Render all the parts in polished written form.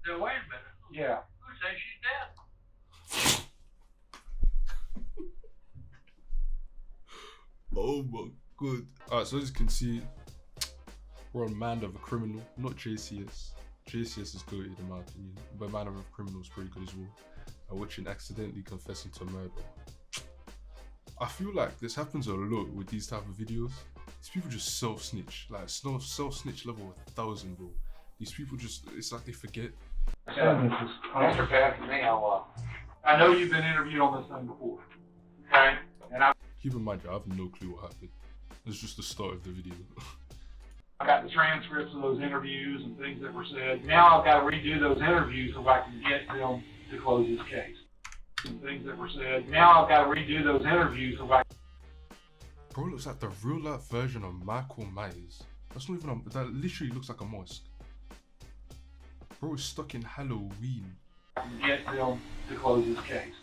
So wait a minute. Yeah. Who says she's dead? Oh my god. Alright, so as you can see, we're on Man of a Criminal, not JCS. JCS is good in my opinion, but Man of a Criminal is pretty good as well. And watching accidentally confessing to murder. I feel like this happens a lot with these type of videos. These people just self-snitch, like self-snitch level 1000, bro. These people just, it's like they forget. Thanks for passing me. I know you've been interviewed on this thing before. Okay? And Keep in mind, I have no clue what happened. It's just the start of the video. I got the transcripts of those interviews and things that were said. Now I've got to redo those interviews so I can get them to close this case. And things that were said. Now I've got to redo those interviews so I can. Bro, looks like the real life version of Michael Myers. That's not even a, that literally looks like a mosque. Bro is stuck in Halloween. Get them to close this case.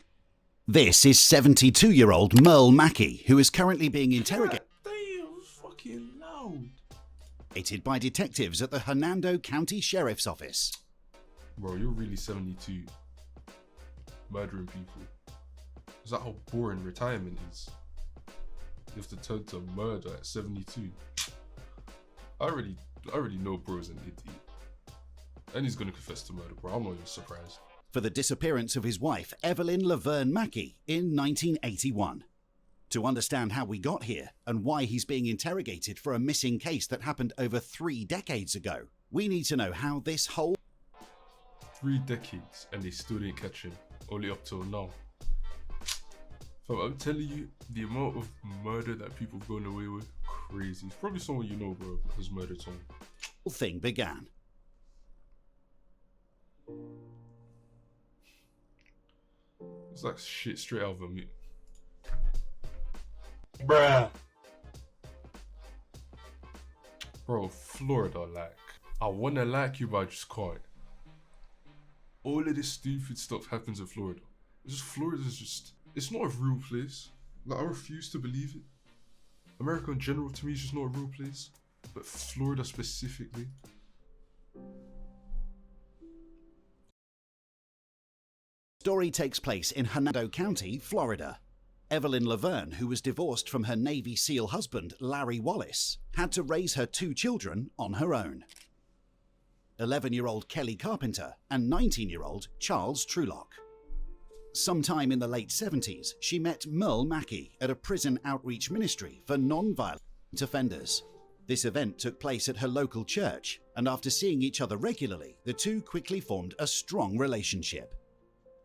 This is 72-year-old Merle Mackey, who is currently being interrogated Damn, fucking loud. by detectives at the Hernando County Sheriff's Office. Bro, you're really 72. Murdering people. Is that how boring retirement is? You have to turn to murder at 72. I already know bro's an idiot. And he's gonna confess to murder, bro. I'm not even surprised. For the disappearance of his wife, Evelyn Laverne Mackey, in 1981. To understand how we got here and why he's being interrogated for a missing case that happened over 3 decades ago, we need to know how this whole 3 decades and they still didn't catch him. Only up till now. So I'm telling you, the amount of murder that people have gone away with, crazy. It's probably someone you know, bro, has murdered someone. thing began. It's like shit straight out of a movie. Bruh. Bro, Florida, like, I wanna like you, but I just can't. All of this stupid stuff happens in Florida. It's just, Florida's just, it's not a real place. Like, I refuse to believe it. America in general, to me, is just not a real place. But Florida specifically. Story takes place in Hernando County, Florida. Evelyn Laverne, who was divorced from her Navy SEAL husband, Larry Wallace, had to raise her 2 children on her own. 11-year-old Kelly Carpenter and 19-year-old Charles Trulock. Sometime in the late 70s, she met Merle Mackey at a prison outreach ministry for non-violent offenders. This event took place at her local church, and after seeing each other regularly, the two quickly formed a strong relationship.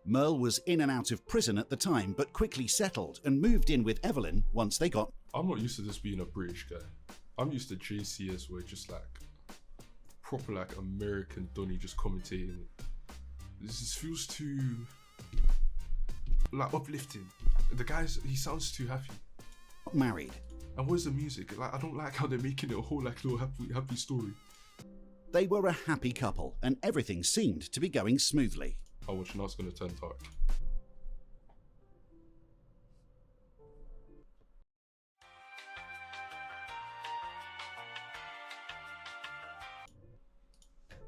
Merle was in and out of prison at the time, but quickly settled and moved in with Evelyn once they got. I'm not used to this being a British guy. I'm used to JCS where it's just like proper like American Donny just commentating it. This just feels too like uplifting. The guys, he sounds too happy. Married. And where's the music? Like, I don't like how they're making it a whole like little happy story. They were a happy couple and everything seemed to be going smoothly. Oh, which now it's gonna turn dark.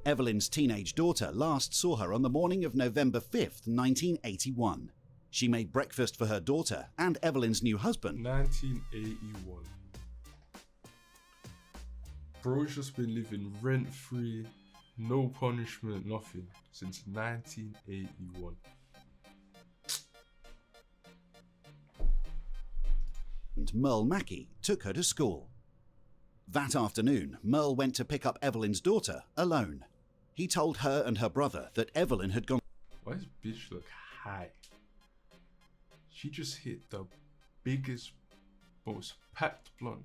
Evelyn's teenage daughter last saw her on the morning of November 5th, 1981. She made breakfast for her daughter and Evelyn's new husband. 1981. Bro's just been living rent-free, no punishment, nothing, since 1981. And Merle Mackey took her to school. That afternoon, Merle went to pick up Evelyn's daughter alone. He told her and her brother that Evelyn had gone. Why does bitch look high? She just hit the biggest, most packed blunt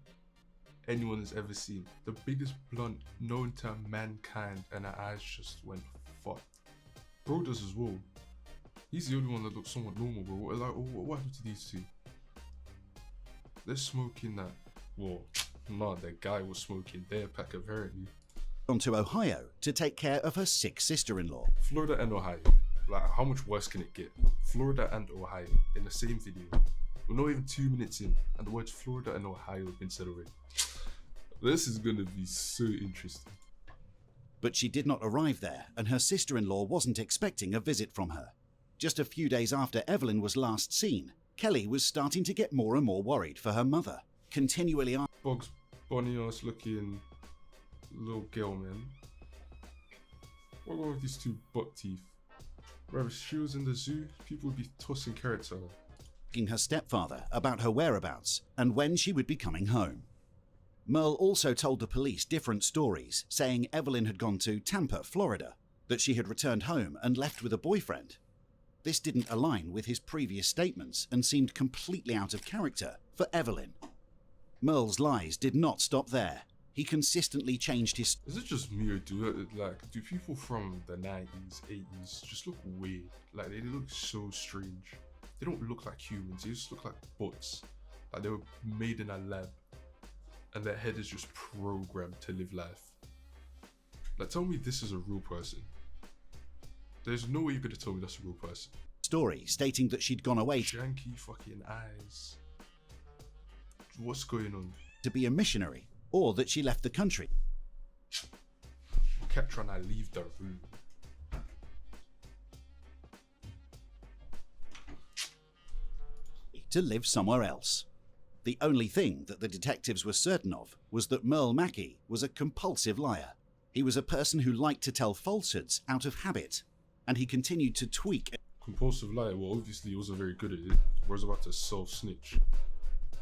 anyone has ever seen. The biggest blunt known to mankind, and her eyes just went fucked. Bro does as well. He's the only one that looks somewhat normal, bro. What happened to these two? They're smoking that. Well, nah, that guy was smoking their pack apparently. On to Ohio to take care of her sick sister-in-law. Florida and Ohio. Like, how much worse can it get? Florida and Ohio in the same video. We're not even 2 minutes in, and the words Florida and Ohio have been said already. This is gonna be so interesting. But she did not arrive there, and her sister-in-law wasn't expecting a visit from her. Just a few days after Evelyn was last seen, Kelly was starting to get more and more worried for her mother, continually asking Bugs Bunny ass looking little girl, man. What wrong with these two buck teeth? Whereas she was in the zoo, people would be tossing carrots at her. her stepfather about her whereabouts and when she would be coming home. Merle also told the police different stories, saying Evelyn had gone to Tampa, Florida, that she had returned home and left with a boyfriend. This didn't align with his previous statements and seemed completely out of character for Evelyn. Merle's lies did not stop there. He consistently changed his... Is it just me or do people from the 90s, 80s just look weird? Like they look so strange. They don't look like humans, they just look like bots. Like they were made in a lab and their head is just programmed to live life. Like tell me this is a real person. There's no way you're gonna tell me that's a real person. Story stating that she'd gone away Janky fucking eyes. What's going on? to be a missionary, or that she left the country. I kept trying to leave the room. To live somewhere else. The only thing that the detectives were certain of was that Merle Mackey was a compulsive liar. He was a person who liked to tell falsehoods out of habit, and he continued to tweak. Compulsive liar, well obviously he wasn't very good at it. He was about to self-snitch.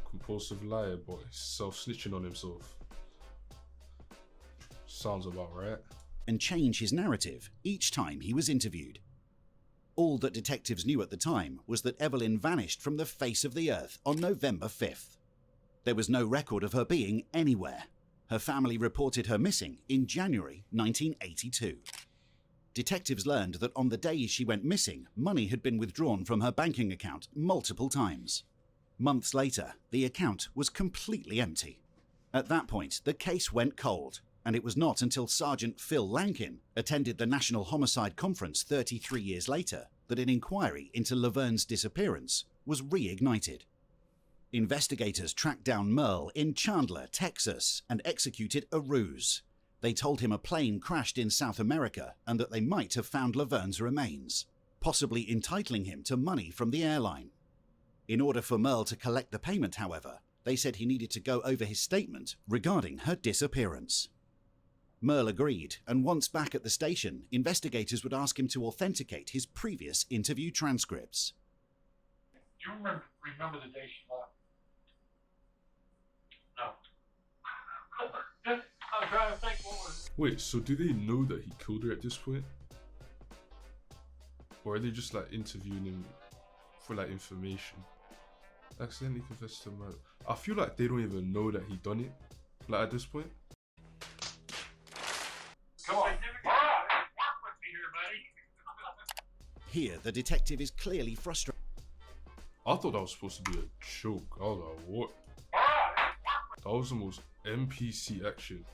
Compulsive liar, boy, self-snitching on himself. Sounds about right. And change his narrative each time he was interviewed. All that detectives knew at the time was that Evelyn vanished from the face of the earth on November 5th. There was no record of her being anywhere. Her family reported her missing in January 1982. Detectives learned that on the day she went missing, money had been withdrawn from her banking account multiple times. Months later, the account was completely empty. At that point, the case went cold, and it was not until Sergeant Phil Lankin attended the National Homicide Conference 33 years later that an inquiry into Laverne's disappearance was reignited. Investigators tracked down Merle in Chandler, Texas, and executed a ruse. They told him a plane crashed in South America and that they might have found Laverne's remains, possibly entitling him to money from the airline. In order for Merle to collect the payment, however, they said he needed to go over his statement regarding her disappearance. Merle agreed, and once back at the station, investigators would ask him to authenticate his previous interview transcripts. Do you remember the day she left? No. I'm trying to think what was... Wait, so do they know that he killed her at this point? Or are they just like interviewing him for like information? Accidentally confessed to murder. I feel like they don't even know that he done it. Like at this point. Come on. Work with me here, buddy. Here, the detective is clearly frustrated. I thought that was supposed to be a joke. I was like, what? That was the most NPC action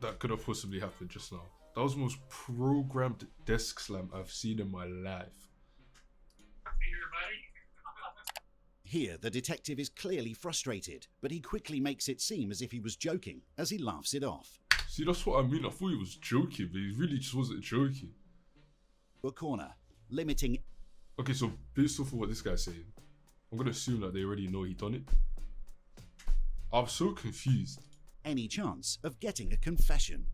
that could have possibly happened just now. That was the most programmed desk slam I've seen in my life. Here, the detective is clearly frustrated, but he quickly makes it seem as if he was joking as he laughs it off. See, that's what I mean. I thought he was joking, but he really just wasn't joking. A corner, limiting... Okay, so based off of what this guy's saying, I'm gonna assume that they already know he done it. I'm so confused. Any chance of getting a confession.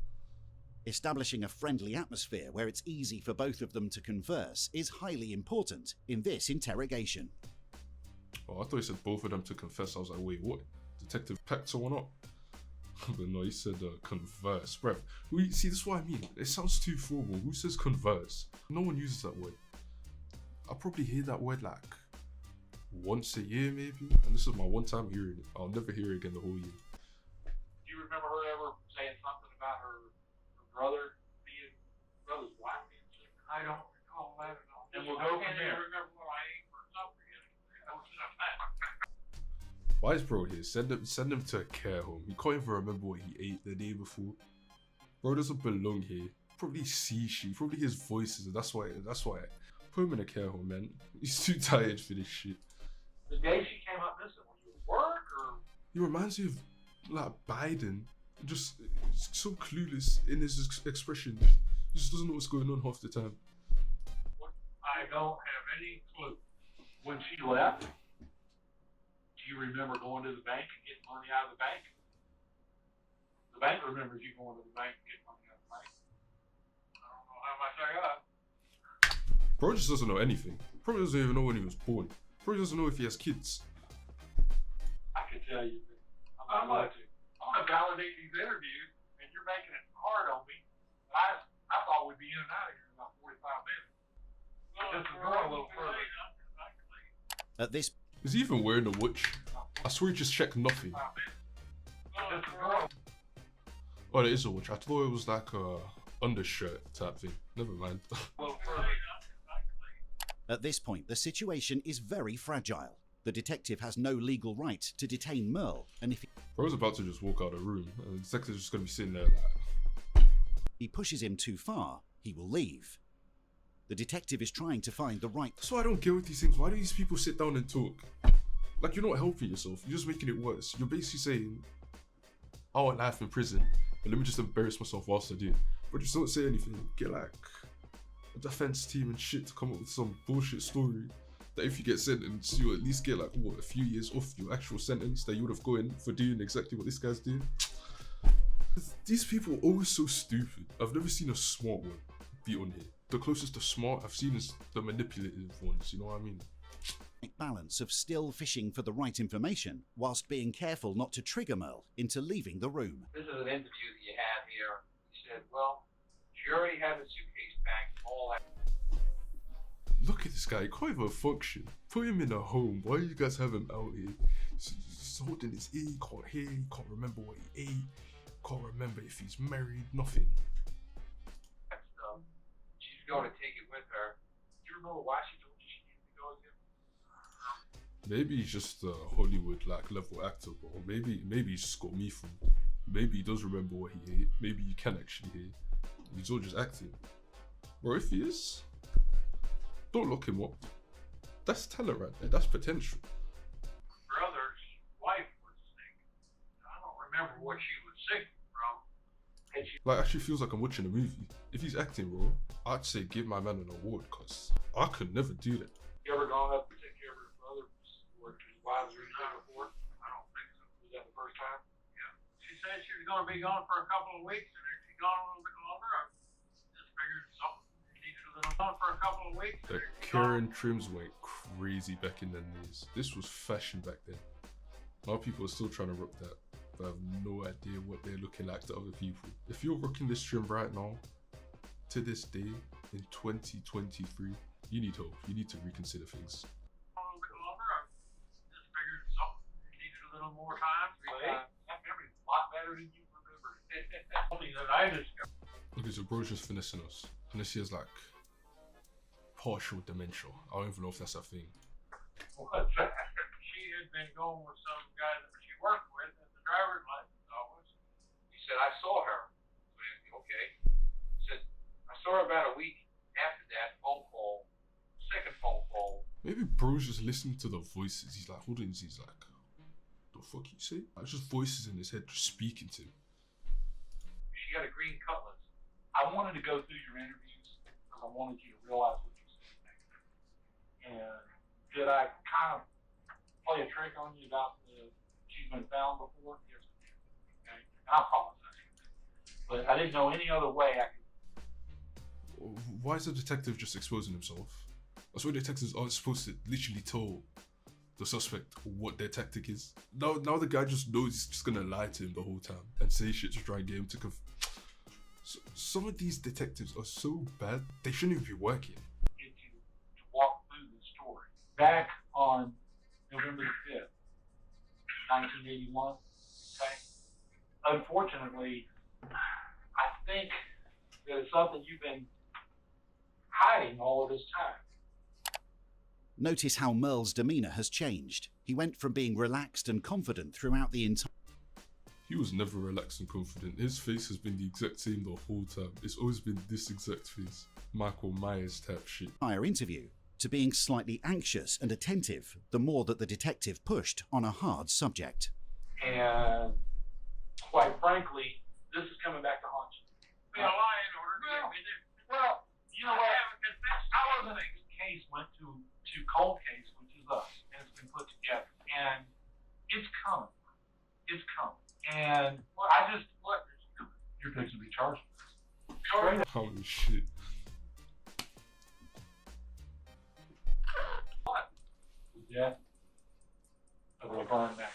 Establishing a friendly atmosphere where it's easy for both of them to converse is highly important in this interrogation. Oh, I thought he said both of them to confess. I was like, wait, what? Detective packed someone up? But no, he said converse. Bruv, see, this is what I mean. It sounds too formal. Who says converse? No one uses that word. I probably hear that word like once a year maybe. And this is my one time hearing it. I'll never hear it again the whole year. Do you remember her ever saying something about her brother's wife being sick? I don't recall that at all. And we'll go from there. I can't remember what I ate for supper yet. Why is bro here? Send him to a care home. He can't even remember what he ate the day before. Bro doesn't belong here. Probably she. Probably his voices. That's why. Put him in a care home, man. He's too tired for this shit. The day she came up missing, were you at work or? He reminds me of like Biden Just so clueless in his expression. He just doesn't know what's going on half the time. I don't have any clue. When she left, do you remember going to the bank and getting money out of the bank? The bank remembers you going to the bank and getting money out of the bank. I don't know how much I got. Bro just doesn't know anything. Probably doesn't even know when he was born. Probably doesn't know if he has kids. I can tell you, I'm not going to. I'm going to validate these interviews, and you're making it hard on me. I thought we'd be in and out of here in about 45 minutes. This is going a little further. At this Is he even wearing a watch? I swear he just checked nothing. This is going. Oh, there is a watch. I thought it was like a undershirt type thing. Never mind. At this point, the situation is very fragile. The detective has no legal right to detain Merle, and if Bro's about to just walk out of the room, and the detective's just gonna be sitting there like... he pushes him too far, he will leave. The detective is trying to find the right... That's why I don't get with these things. Why do these people sit down and talk? Like, you're not helping yourself. You're just making it worse. You're basically saying, I want life in prison, but let me just embarrass myself whilst I do it. But just don't say anything. Get like a defense team and shit to come up with some bullshit story that if you get sentenced, you'll at least get like, what, a few years off your actual sentence that you would have gotten for doing exactly what this guy's doing. These people are always so stupid. I've never seen a smart one be on here. The closest to smart I've seen is the manipulative ones, you know what I mean? balance of still fishing for the right information whilst being careful not to trigger Merle into leaving the room. This is an interview that you had here. He said, well, she already had a suitcase packed, all that. Look at this guy, he can't even function. Put him in a home. Why do you guys have him out here? He's holding his ear, he can't hear, he can't remember what he ate, can't remember if he's married, nothing. That stuff. She's going to take it with her. Do you remember why she told you she needed to go again? Maybe he's just a Hollywood like level actor, bro. Maybe he's just got me from. Maybe he does remember what he ate. Maybe you can actually hear. He's all just acting. Bro, if he is, don't lock him up. That's talent right there. That's potential. Brother's wife was sick. I don't remember what she was sick from. And she Like, actually feels like I'm watching a movie. If he's acting, bro, I'd say give my man an award, cause I could never do that. You ever gone up to take care of her brother or his wives or anything before? I don't think so. Was that the first time? Yeah. She said she was going to be gone for a couple of weeks, and if she's gone a little bit longer, I just figured something needed a little gone for a couple of weeks. The Karen trims went crazy back in the days. This was fashion back then. A lot of people are still trying to rock that, but I have no idea what they're looking like to other people. If you're rocking this trim right now, to this day, in 2023, you need hope. You need to reconsider things. A little bit longer, I just figured something needed a little more time. That memory's a lot better than you remember. Something that I discovered. Okay, so bro's just finessing us. Unless he has like partial dementia. I don't even know if that's a thing. What's that? She had been going with some guy that she worked with at the driver's license office. He said, I saw her. Okay. He said, I saw her about a week after that phone call, second phone call. Maybe bro's just listening to the voices. He's like, holding, he's like, the fuck you say? It's just voices in his head just speaking to him. She had a green cutlass. I wanted to go through your interviews because I wanted you to realize what you said. And did I kind of play a trick on you about she's been found before? Yes. Okay. I apologize. But I didn't know any other way I could. Why is the detective just exposing himself? That's why detectives aren't supposed to literally tell the suspect what their tactic is. Now the guy just knows he's just gonna lie to him the whole time and say shit to try and get him to some of these detectives are so bad, they shouldn't even be working. Get you to walk through the story. Back on November the 5th, 1981, okay? Unfortunately, I think that it's something you've been hiding all of this time. Notice how Merle's demeanour has changed. He went from being relaxed and confident throughout the He was never relaxed and confident. His face has been the exact same the whole time. It's always been this exact face. Michael Myers type shit. entire interview to being slightly anxious and attentive the more that the detective pushed on a hard subject. And quite frankly, this is coming back to haunt you. We got a lie in order to get me there. Well, you know I what? haven't confessed. I wasn't. This case went to cold case, which is us, and it's been put together, and it's coming. It's coming, and I just what you're fixing to be charged. Straight up. Holy shit. What? Death of Laverne Mack.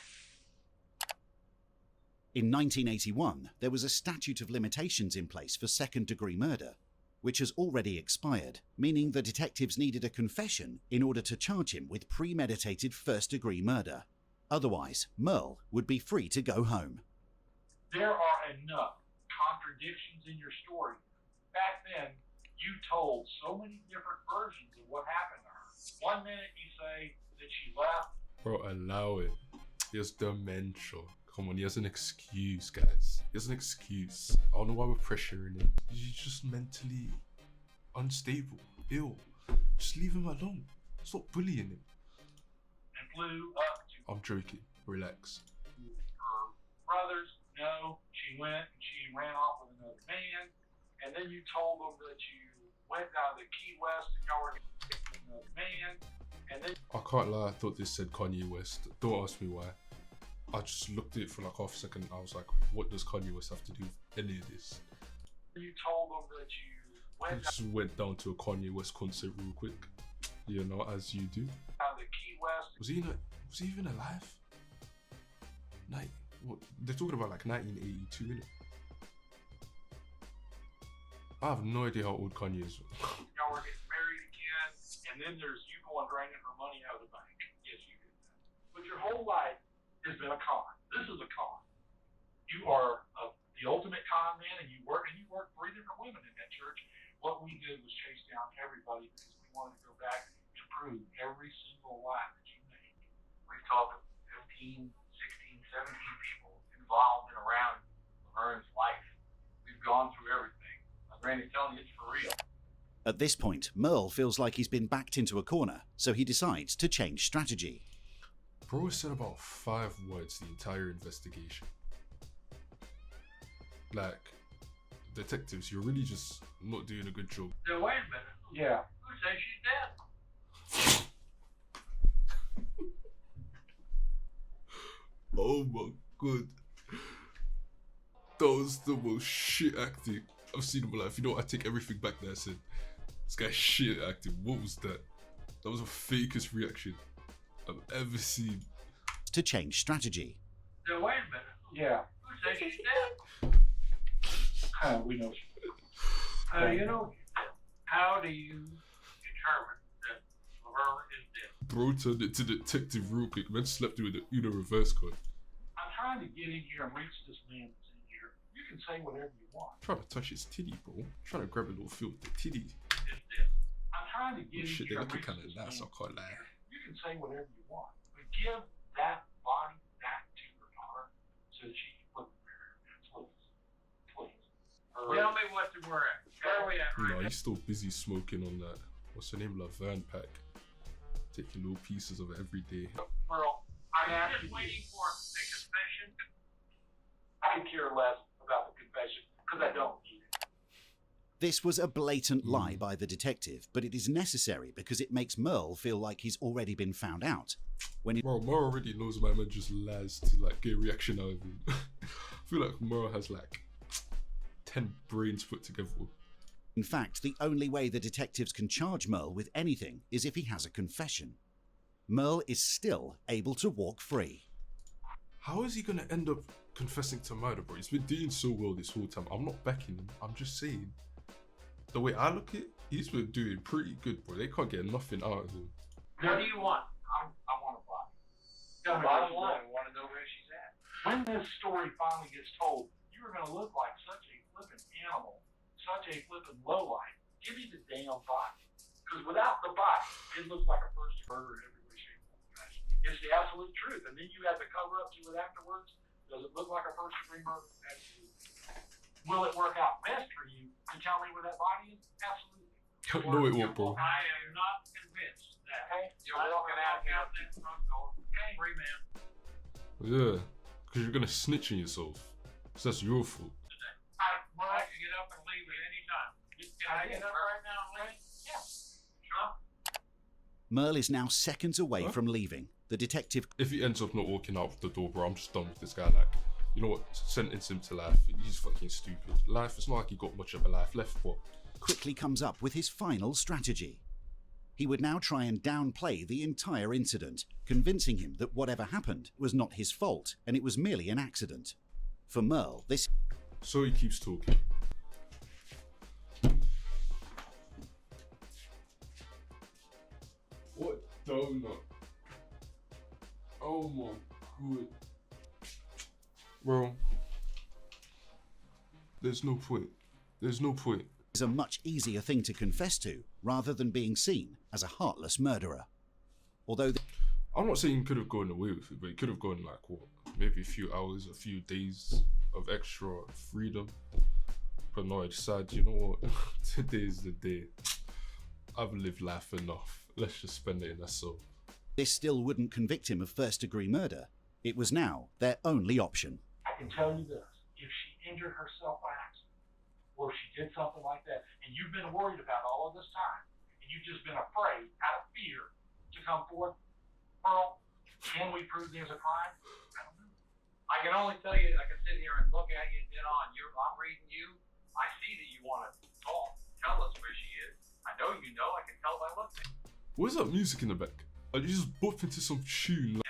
In 1981, there was a statute of limitations in place for second-degree murder, which has already expired, meaning the detectives needed a confession in order to charge him with premeditated first-degree murder. Otherwise, Merle would be free to go home. There are enough contradictions in your story. Back then, you told so many different versions of what happened to her. 1 minute you say that she left. Bro, allow it. He has dementia. Come on, he has an excuse, guys. He has an excuse. I don't know why we're pressuring him. He's just mentally unstable, ill. Just leave him alone. Stop bullying him. And flew up to I'm joking. Relax. her brothers. No, she went and she ran off with another man. And then you told them that you went down to Key West and y'all were with another man. And then I can't lie, I thought this said Kanye West. Don't ask me why. I just looked at it for like half a second. I was like, what does Kanye West have to do with any of this? you told them that you I went just went down to a Kanye West concert real quick. You know, as you do. down to Key West. Was he even alive? What, they're talking about like 1982, innit? I have no idea how old Kanye is. Y'all were getting married again, and then there's you going draining her money out of the bank. Yes, you did that. But your whole life has been a con. This is a con. You are the ultimate con man, and you work 3 different women in that church. What we did was chase down everybody because we wanted to go back and prove every single lie that you made. We've talked to 15, 16, 17 people involved and around Laverne's life. We've gone through everything. Randy's telling you it's for real. At this point, Merle feels like he's been backed into a corner, so he decides to change strategy. Bro said about 5 words the entire investigation. Like, detectives, you're really just not doing a good job. Now, wait a minute. Yeah. Who says she's dead? Oh my god. That was the most shit acting I've seen in my life. You know what? I take everything back that I said. This guy's shit acting. What was that? That was the fakest reaction I've ever seen. To change strategy. Now, wait a minute. Yeah. Who says she's dead? We know. You know, how do you determine that Laverne is dead? Bro turned it to detective real quick. Man slept with the Uno reverse card. I'm trying to get in here and reach this man that's in here. You can say whatever you want. Trying to touch his titty, bro. Trying to grab a little feel with the titty. Is dead. I'm trying to get in Shit, here they and looking reach kind of this nice, I man. can't lie. You can say whatever you want, but give that body back to your daughter so that she can flip the mirror. Please. Tell me what to wear at. Where are we at right No, now? he's still busy smoking on that. What's her name? Laverne pack. Taking little pieces of it every day. Merle, I I'm asked just you. waiting for a confession. I could care less about the confession because I don't need it. This was a blatant lie by the detective, but it is necessary because it makes Merle feel like he's already been found out. When Bro, Merle already knows my man just lies to like get a reaction out of him. I feel like Merle has like 10 brains put together. in fact, the only way the detectives can charge Merle with anything is if he has a confession. Merle is still able to walk free. How is he gonna end up confessing to murder, bro? He's been doing so well this whole time. I'm not backing him. I'm just saying. The way I look at it, he's been doing pretty good, bro. They can't get nothing out of him. What do you want? I want a body. Tell me bottom line. I want to know where she's at. When this story finally gets told, you are going to look like such a flippin' animal, such a flippin' lowlife. Give me the damn body. Because without the body, it looks like a first murder in every way, shape, form, or fashion. It's the absolute truth. And then you have to cover up to it afterwards. Does it look like a first degree murder? Absolutely. Will it work out best for you to tell me where that body is? Absolutely. No, it won't, bro. I am not convinced that. Okay? You're walking out that front door. Okay, free man. Yeah, because you're gonna snitch on yourself. So that's your fault. Well, I can get up and leave at any time. Can I get up right now and leave? Yeah. Sure. Merle is now seconds away Huh? from leaving. The detective If he ends up not walking out the door, bro, I'm just done with this guy. Like, you know what? Sentence him to life. He's fucking stupid. Life, it's not like he got much of a life left, but quickly comes up with his final strategy. He would now try and downplay the entire incident, convincing him that whatever happened was not his fault and it was merely an accident. For Merle, this so he keeps talking. What donut? Oh my god. Bro, there's no point. There's no point. is a much easier thing to confess to rather than being seen as a heartless murderer. Although I'm not saying he could have gone away with it, but he could have gone like what? Maybe a few hours, a few days of extra freedom. But no, I decided, you know what? Today's the day. I've lived life enough. Let's just spend it in a soul. this still wouldn't convict him of first-degree murder, it was now their only option. I can tell you this, if she injured herself by accident, or if she did something like that, and you've been worried about all of this time, and you've just been afraid, out of fear, to come forth, Pearl, can we prove there's a crime? I don't know. I can only tell you, I can sit here and look at you dead on. I'm reading you. I see that you want to talk. Tell us where she is. I know you know. I can tell by looking. What is that music in the back? Are you just bop into some tune?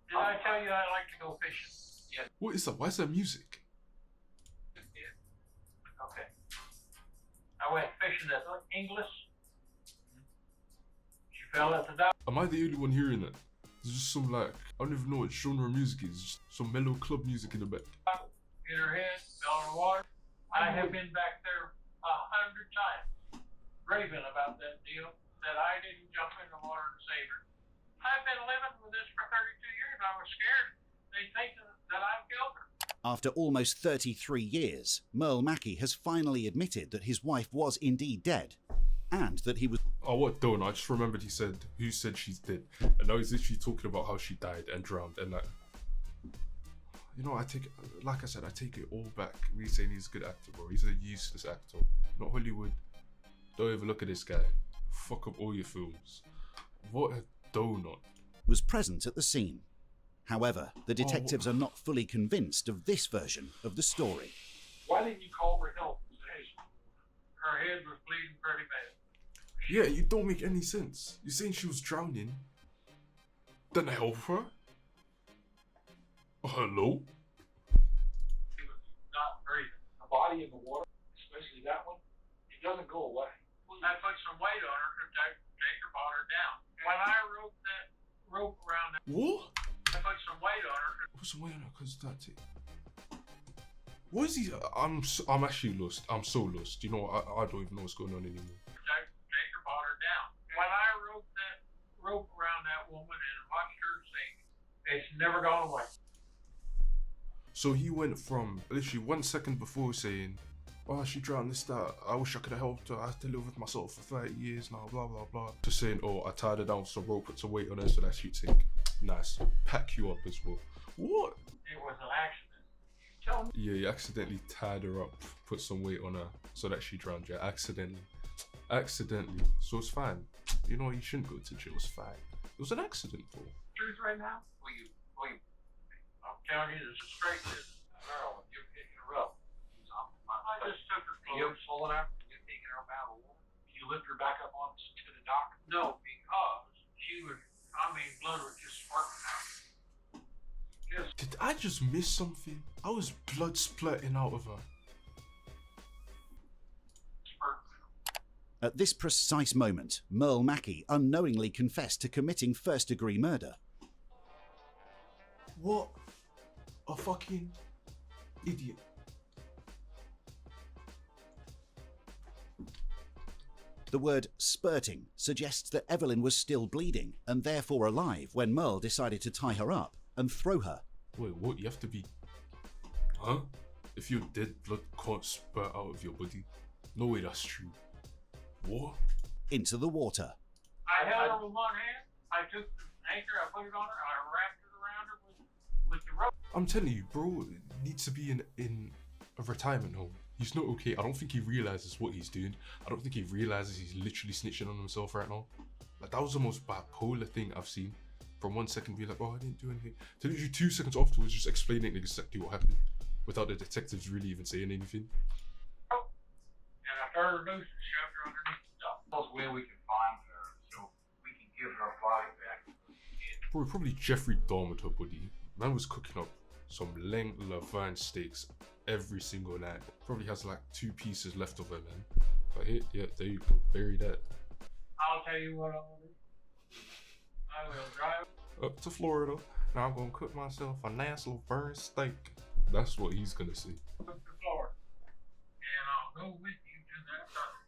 Did I tell you I like to go fishing? Yes. What is that? Why is that music? Yeah. Okay. I went fishing at English. She fell at the dock. Am I the only one hearing that? There's just some like, I don't even know what genre of music is. Just some mellow club music in the back. Hit her head, fell in the water. I have been back there 100 times, raving about that deal, that I didn't jump in the water and save her. I've been living with this for 32 years. I was scared. They think that I killed her. After almost 33 years, Merle Mackey has finally admitted that his wife was indeed dead, and that he was Oh, what don't? I just remembered he said, who said she's dead? And now he's literally talking about how she died and drowned. And like, you know, I take it all back. Me saying he's a good actor, bro. He's a useless actor. Not Hollywood. Don't even look at this guy. Fuck up all your films. What a donut. was present at the scene. However, the detectives are not fully convinced of this version of the story. Why didn't you call for help? Her head was bleeding pretty bad. Yeah, you don't make any sense. You're saying she was drowning. Then help her? Hello? She was not breathing. A body in the water, especially that one, it doesn't go away. I put some weight on her to take her water down. When I roped that rope around that, What? I put some weight on her. What's the way on it? Cause that's it. What is he? I'm actually lost. I'm so lost. You know, I don't even know what's going on anymore. Take her water down. When I roped that rope around that woman and watched her sink, it's never gone away. So he went from literally 1 second before saying, oh, she drowned, this, that, I wish I could have helped her, I had to live with myself for 30 years now, blah, blah, blah. To saying, oh, I tied her down with some rope, put some weight on her so that she'd sink. Nice. Pack you up as well. What? It was an accident. Tell me. Yeah, you accidentally tied her up, put some weight on her so that she drowned. Yeah, accidentally. So it's fine. You know, you shouldn't go to jail, it's fine. It was an accident, though. Truth right now? Will you? I'm telling you, this is straight business. Girl, you're picking her up. I just took her clothes. You're pulling her? You're taking her out of the water? You lift her back up onto the dock? No, because she was, blood was just sparking out. Did I just miss something? I was blood splurting out of her. At this precise moment, Merle Mackey unknowingly confessed to committing first-degree murder. What a fucking idiot. The word spurting suggests that Evelyn was still bleeding and therefore alive when Merle decided to tie her up and throw her. Wait, what? You have to be... Huh? If you're dead, blood can't spurt out of your body. No way that's true. What? Into the water. I held her with one hand. I took the anchor, I put it on her, I wrapped it around her with the rope. I'm telling you, bro, needs to be in a retirement home. He's not okay. I don't think he realizes what he's doing. I don't think he realizes he's literally snitching on himself right now. Like, that was the most bipolar thing I've seen. From 1 second be like, oh, I didn't do anything, to literally 2 seconds afterwards just explaining exactly what happened without the detectives really even saying anything. And I turned her loose and shoved her underneath the stuff. Tell us when we can find her so we can give her body back. Bro, probably Jeffrey Dahmer her body. Man was cooking up some Laverne steaks every single night. Probably has like 2 pieces left of her, man. But here, yeah, there you go, bury that. I'll tell you what I'll do. I will drive Up to Florida. Now I'm gonna cook myself a nice Laverne steak. That's what he's gonna say. up to Florida, and I'll go with you to that time.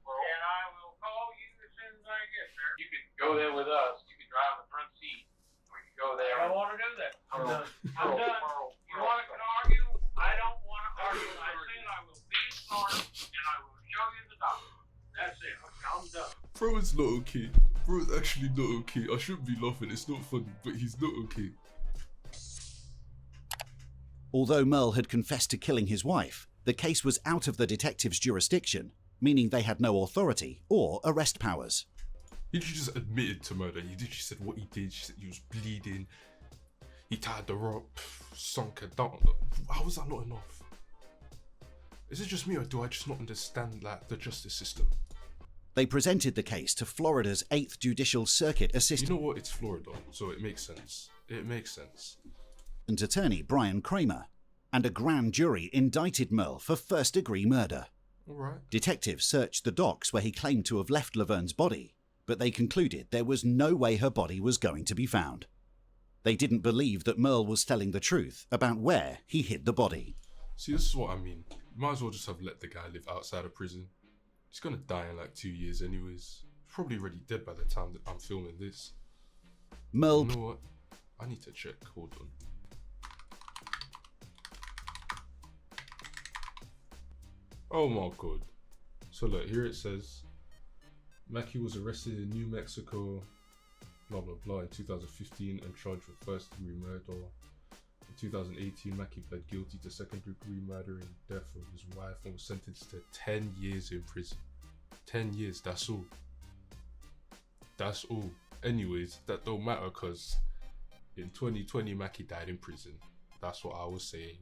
And I will call you as soon as I get there. You could go there with us. You could drive the front seat. We could go there. I don't want to do that. I'm Pearl, done. I'm Pearl, done. Pearl, You Pearl. want to argue? I don't want to argue. I said I will be in Florida, and I will show you the doctor. That's it. I'm done. Bro, it's not okay. Bro, it's actually not okay. I shouldn't be laughing, it's not funny, but he's not okay. Although Merle had confessed to killing his wife, the case was out of the detectives' jurisdiction, meaning they had no authority or arrest powers. He just admitted to murder. He literally said what he did. She said he was bleeding. He tied the rope, sunk her down. How was that not enough? Is it just me, or do I just not understand like the justice system? They presented the case to Florida's 8th Judicial Circuit Assistant You know what? It's Florida, so it makes sense. It makes sense. Attorney Brian Kramer, and a grand jury indicted Merle for first-degree murder. Alright. Detectives searched the docks where he claimed to have left Laverne's body, but they concluded there was no way her body was going to be found. They didn't believe that Merle was telling the truth about where he hid the body. See, this is what I mean. Might as well just have let the guy live outside of prison. He's gonna die in like 2 years anyways. He's probably already dead by the time that I'm filming this. Merle You know what? I need to check. Hold on. Oh my god. So look, here it says Mackey was arrested in New Mexico, blah blah blah, in 2015 and charged with first degree murder. In 2018, Mackey pled guilty to second degree murder and death of his wife and was sentenced to 10 years in prison. 10 years, that's all. That's all. Anyways, that don't matter because in 2020, Mackey died in prison. That's what I was saying.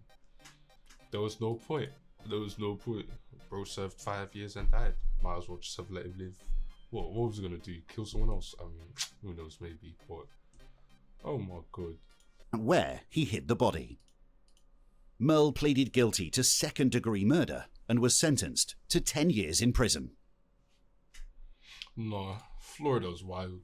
There was no point. There was no point. Bro served 5 years and died. Might as well just have let him live. What was he gonna do? Kill someone else? I mean, who knows, maybe, but oh my god. where he hid the body. Merle pleaded guilty to second-degree murder and was sentenced to 10 years in prison. Nah, Florida's wild.